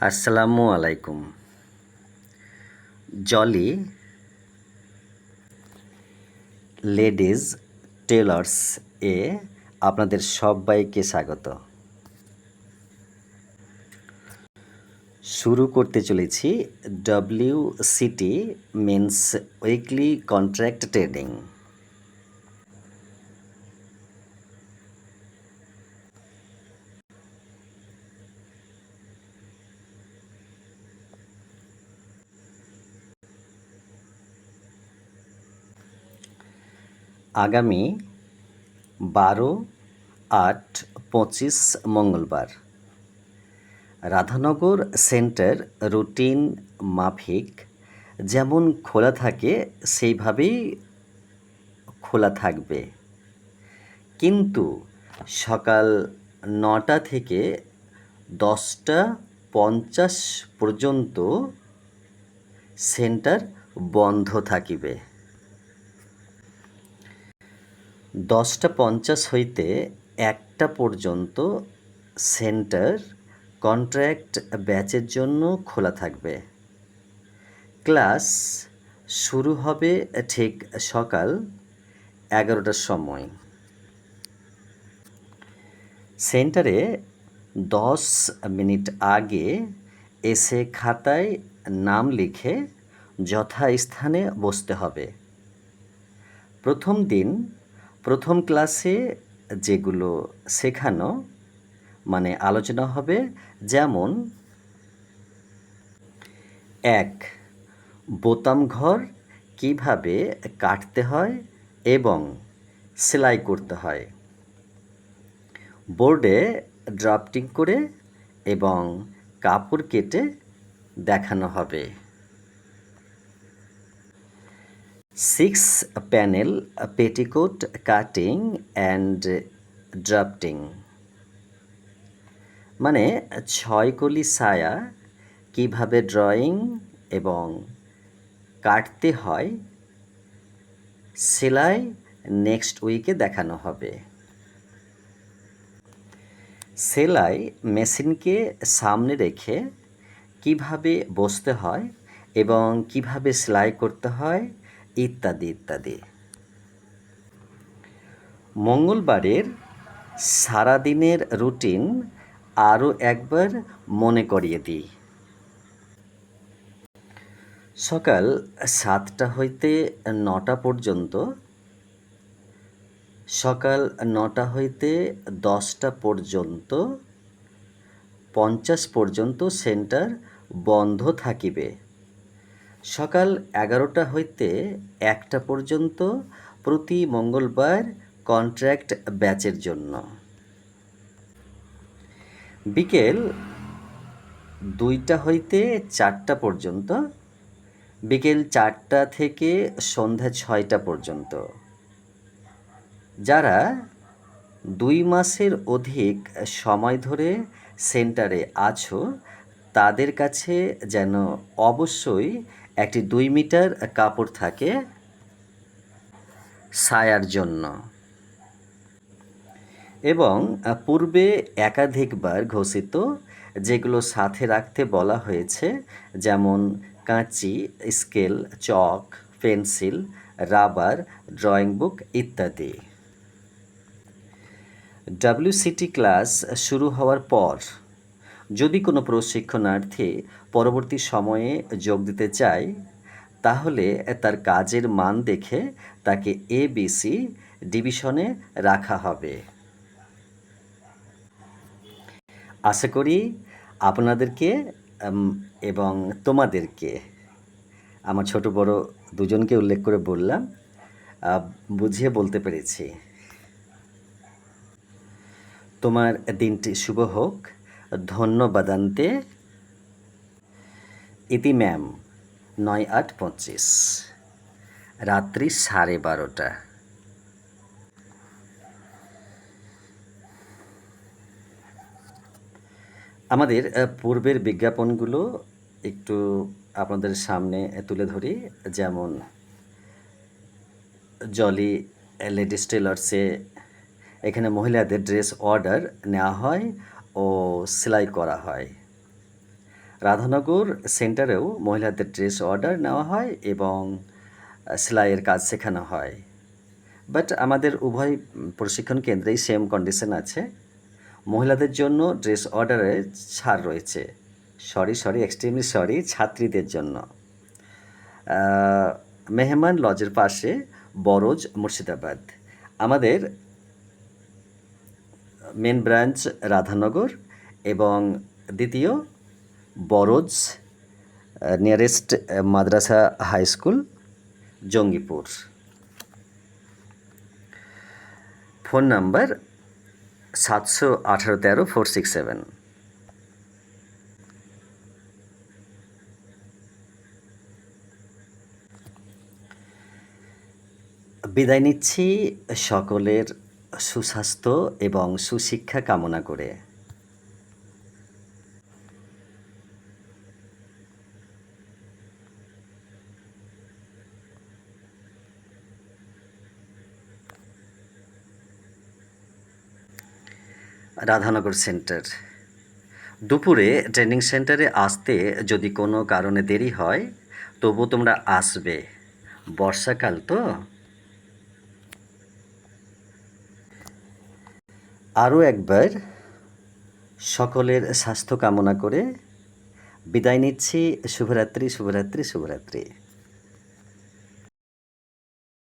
আসসালামু আলাইকুম। Jolly ladies tailors এ আপনাদের সবাইকে স্বাগত। শুরু করতে চলেছি WCT means weekly contract trading. আগামী 12/8/25 মঙ্গলবার রাধানগর সেন্টার রুটিন মাফিক যেমন খোলা থাকে সেইভাবেই খোলা থাকবে, কিন্তু সকাল 9টা থেকে 10টা 50 পর্যন্ত সেন্টার বন্ধ থাকিবে। 10টা 50 হইতে 1টা পর্যন্ত সেন্টার কন্ট্রাক্ট ব্যাচের জন্য খোলা থাকবে। ক্লাস শুরু হবে ঠিক সকাল 11টার সময়। সেন্টারে 10 মিনিট আগে এসে খাতায় নাম লিখে যথাস্থানে বসতে হবে। প্রথম দিন প্রথম ক্লাসে যেগুলো শেখানো মানে আলোচনা হবে, যেমন 1. বোতাম ঘর কীভাবে কাটতে হয় এবং সেলাই করতে হয়, বোর্ডে ড্রাফটিং করে এবং কাপড় কেটে দেখানো হবে। 6 panel petticoat cutting and drafting মানে 6 কলি সায়া কীভাবে ড্রয়িং এবং কাটতে হয় সেলাই নেক্সট উইকে দেখানো হবে। সেলাই মেশিনকে সামনে রেখে কিভাবে বসতে হয় এবং কিভাবে সেলাই করতে হয় ইত্যাদি ইত্যাদি। মঙ্গলবারের সারাদিনের রুটিন আরও একবার মনে করিয়ে দিই। সকাল 7টা হইতে 9টা পর্যন্ত, সকাল 9টা হইতে 10টা পর্যন্ত 50 পর্যন্ত সেন্টার বন্ধ থাকিবে। সকাল 11টা হইতে 1টা পর্যন্ত প্রতি মঙ্গলবার কন্ট্রাক্ট ব্যাচের জন্য। বিকেল 2টা হইতে 4টা পর্যন্ত, বিকেল 4টা থেকে সন্ধ্যা 6টা পর্যন্ত। যারা 2 মাসের অধিক সময় ধরে সেন্টারে আছো তাদের কাছে যেন অবশ্যই একটি 2 মিটার কাপড় থাকে সায়ার জন্য, এবং পূর্বে একাধিকবার ঘোষিত যেগুলো সাথে রাখতে বলা হয়েছে, যেমন কাঁচি, স্কেল, চক, পেন্সিল, রাবার, ড্রয়িং বুক ইত্যাদি। WCT ক্লাস শুরু হওয়ার পর যদি কোনো প্রশিক্ষণার্থী পরবর্তী সময়ে যোগ দিতে চায় তাহলে তার কাজের মান দেখে তাকে ABC ডিভিশনে রাখা হবে। আশা করি আপনাদেরকে এবং তোমাদেরকে, আমার ছোট বড় দুজনকে উল্লেখ করে বললাম, বুঝিয়ে বলতে পেরেছি। তোমার দিনটি শুভ হোক। ধন্যবাদান্তে ইতি ম্যাম। 9/8/25 রাত্রি 12:30। আমাদের পূর্বের বিজ্ঞাপনগুলো একটু আপনাদের সামনে তুলে ধরি, যেমন জলি লেডিস টেলার্সে এখানে মহিলাদের ড্রেস অর্ডার নেওয়া হয় ও সেলাই করা হয়। রাধানগর সেন্টারেও মহিলাদের ড্রেস অর্ডার নেওয়া হয় এবং সেলাইয়ের কাজ শেখানো হয়। বাট আমাদের উভয় প্রশিক্ষণ কেন্দ্রেই সেম কন্ডিশন আছে। মহিলাদের জন্য ড্রেস অর্ডারে ছাড় রয়েছে। সরি, এক্সট্রিমলি সরি, ছাত্রীদের জন্য। মেহমান লজের পাশে, বরজ, মুর্শিদাবাদ। আমাদের মেন ব্রাঞ্চ রাধানগর এবং দ্বিতীয় Baraj, nearest Madrasa high school, Jangipur. Phone number 71813-467। বিদায় নিচ্ছি সকলের সুস্বাস্থ্য এবং সুশিক্ষা কামনা করে। রাধানগর সেন্টার। দুপুরে ট্রেনিং সেন্টারে আসতে যদি কোনো কারণে দেরি হয়, তবু তোমরা আসবে। বর্ষাকাল তো। আরও একবার সকলের স্বাস্থ্য কামনা করে বিদায় নিচ্ছি। শুভরাত্রি।